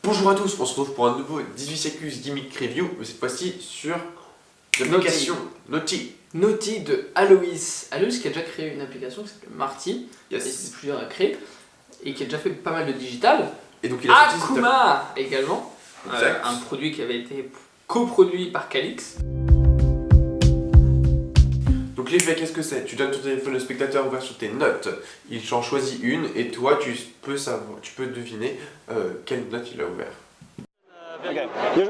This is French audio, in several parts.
Bonjour à tous, on se retrouve pour un nouveau 18 Secus Gimmick Review, mais cette fois-ci sur l'application Naughty. Naughty de Aloïs. Aloïs qui a déjà créé une application qui s'appelle Marty, Yes. plusieurs à créer, et qui a déjà fait pas mal de digital. Et donc il a sorti Akuma également, Exact. un produit qui avait été coproduit par Calix. Donc l'effet, qu'est-ce que c'est? Tu donnes ton téléphone au spectateur ouvert sur tes notes, il en choisit une et toi tu peux deviner quelle note il a ouvert. Okay.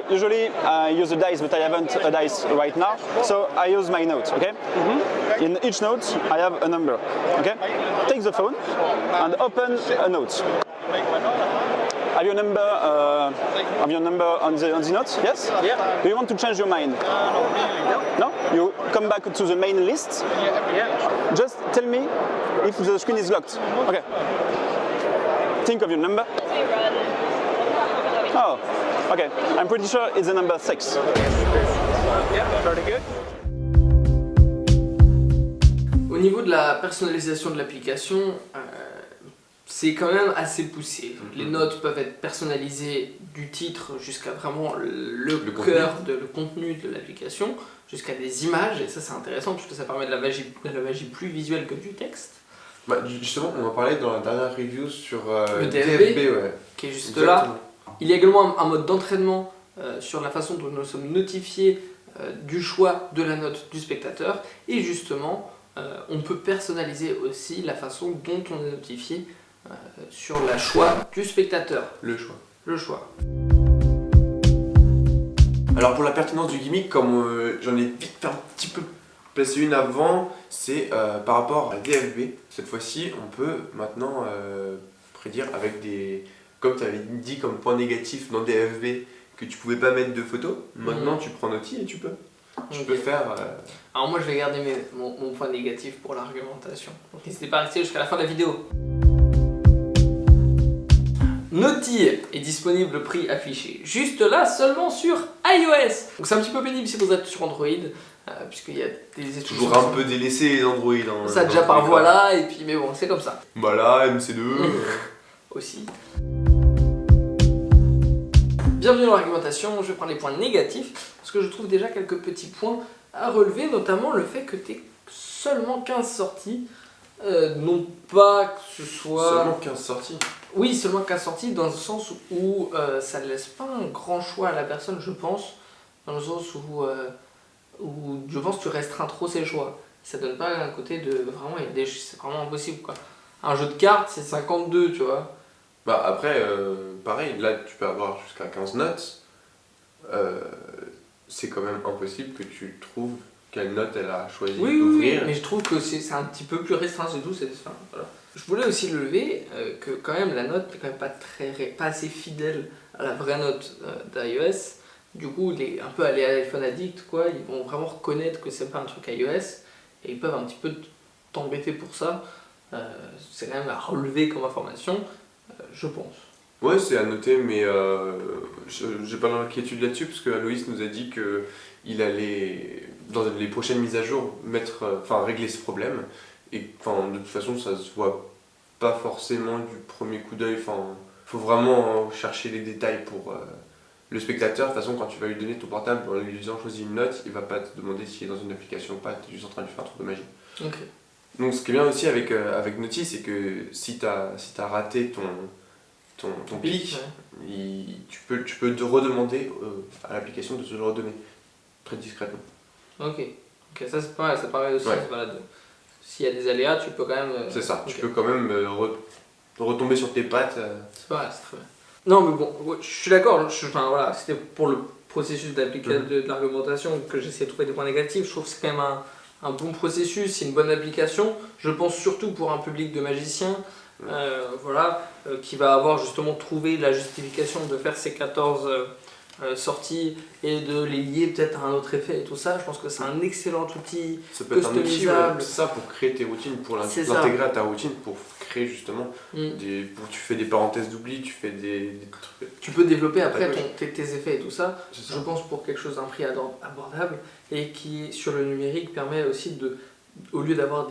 Usually I use a dice, but I haven't a dice right now, so I use my notes. Okay. In each note I have a number. Okay. Take the phone and open a note. Have your number on the notes? Yes. Yeah. Do you want to change your mind? No. You come back to the main list. Yeah. Just tell me if the screen is locked. Okay. Think of your number. Oh, okay. I'm pretty sure it's the number 6. Yeah, very good. Au niveau de la personnalisation de l'application, c'est quand même assez poussé. Les notes peuvent être personnalisées du titre jusqu'à vraiment le cœur, le contenu de l'application, jusqu'à des images, et ça c'est intéressant parce que ça permet de la magie plus visuelle que du texte. Bah, justement, on en parlait dans la dernière review sur le DFB, ouais. Qui est juste Exactement. là. Il y a également un mode d'entraînement sur la façon dont nous sommes notifiés du choix de la note du spectateur, et justement on peut personnaliser aussi la façon dont on est notifié sur le choix du spectateur. Le choix. Alors pour la pertinence du gimmick, comme j'en ai vite fait un petit peu placé une avant, c'est par rapport à la DFB. Cette fois-ci, on peut maintenant prédire avec des... Comme tu avais dit comme point négatif dans DFB que tu pouvais pas mettre de photos, maintenant tu prends Naughty et tu peux. Tu peux faire... Alors moi je vais garder mon point négatif pour l'argumentation. Donc n'hésitez pas à rester jusqu'à la fin de la vidéo. Naughty est disponible, prix affiché juste là, seulement sur iOS. Donc c'est un petit peu pénible si vous êtes sur Android, puisqu'il y a des toujours un peu délaissé les Android. Ça déjà par voilà, et puis mais bon, c'est comme ça. Voilà, MC2. Aussi. Bienvenue dans l'argumentation, je vais prendre les points négatifs, parce que je trouve déjà quelques petits points à relever, notamment le fait que tu aies seulement 15 sorties, non pas que ce soit... Seulement 15 sorties. Oui, seulement 15 sorties, dans le sens où ça ne laisse pas un grand choix à la personne, je pense, dans le sens où je pense que tu restreins trop ses choix. Ça donne pas un côté de... Vraiment, c'est vraiment impossible, quoi. Un jeu de cartes, c'est 52, tu vois. Bah après, pareil, là tu peux avoir jusqu'à 15 notes. C'est quand même impossible que tu trouves quelle note elle a choisi d'ouvrir. Oui, mais je trouve que c'est un petit peu plus restreint, c'est tout. Enfin, voilà. Je voulais aussi le lever que quand même la note n'est quand même pas assez fidèle à la vraie note d'iOS. Du coup, un peu les iPhone addict, quoi, ils vont vraiment reconnaître que c'est pas un truc iOS et ils peuvent un petit peu t'embêter pour ça. C'est quand même à relever comme information. Je pense. Ouais, c'est à noter, mais j'ai pas d'inquiétude là-dessus parce que Aloïs nous a dit qu'il allait, dans les prochaines mises à jour, régler ce problème. Et de toute façon, ça se voit pas forcément du premier coup d'œil. Faut vraiment chercher les détails pour le spectateur. De toute façon, quand tu vas lui donner ton portable en lui disant choisis une note, il va pas te demander s'il est dans une application ou pas, tu es juste en train de lui faire un truc de magie. Ok. Donc ce qui est bien aussi avec Naughty, c'est que si t'as raté ton pic, ouais. tu peux te redemander à l'application de te le redonner très discrètement. Ok, ça c'est pas mal, ça paraît aussi, Ouais. S'il y a des aléas, tu peux quand même... C'est ça, okay. tu peux quand même retomber sur tes pattes. C'est pas mal, c'est très bien. Non mais bon, je suis d'accord, voilà, c'était pour le processus de l'argumentation que j'essaie de trouver des points négatifs. Je trouve que c'est quand même un bon processus, c'est une bonne application. Je pense surtout pour un public de magiciens, qui va avoir justement trouvé la justification de faire ces 14 sorties et de les lier peut-être à un autre effet et tout ça. Je pense que c'est un excellent outil Ça peut être un outil, customisable. c'est ça, pour créer tes routines, pour C'est l'intégrer ça. à ta routine, pour créer justement tu fais des parenthèses d'oubli, tu fais des trucs. Tu peux développer après tes effets et tout ça. C'est ça. Je pense pour quelque chose d'un prix abordable et qui sur le numérique permet aussi au lieu d'avoir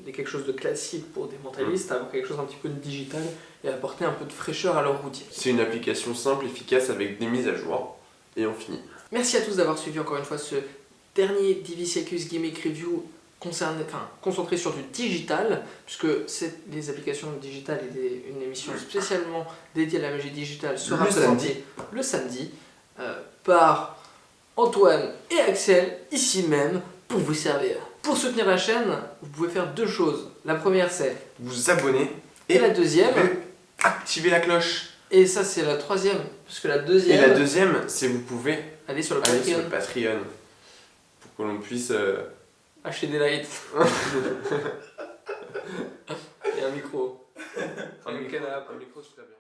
quelque chose de classique pour des mentalistes, avoir quelque chose un petit peu de digital et apporter un peu de fraîcheur à leur routine. C'est une application simple, efficace, avec des mises à jour, et on finit. Merci à tous d'avoir suivi encore une fois ce dernier DivCircus Gimmick Review concentré sur du digital, puisque les applications digitales et une émission spécialement dédiée à la magie digitale sera présentée le samedi par Antoine et Axel, ici même, pour vous servir. Pour soutenir la chaîne, vous pouvez faire 2 choses. La première, c'est vous abonner et la deuxième, activer la cloche. et ça c'est la troisième, parce que la deuxième, Et la deuxième, c'est vous pouvez aller sur le aller Patreon, sur le Patreon pour que l'on puisse acheter des lights et un micro, un micro super bien.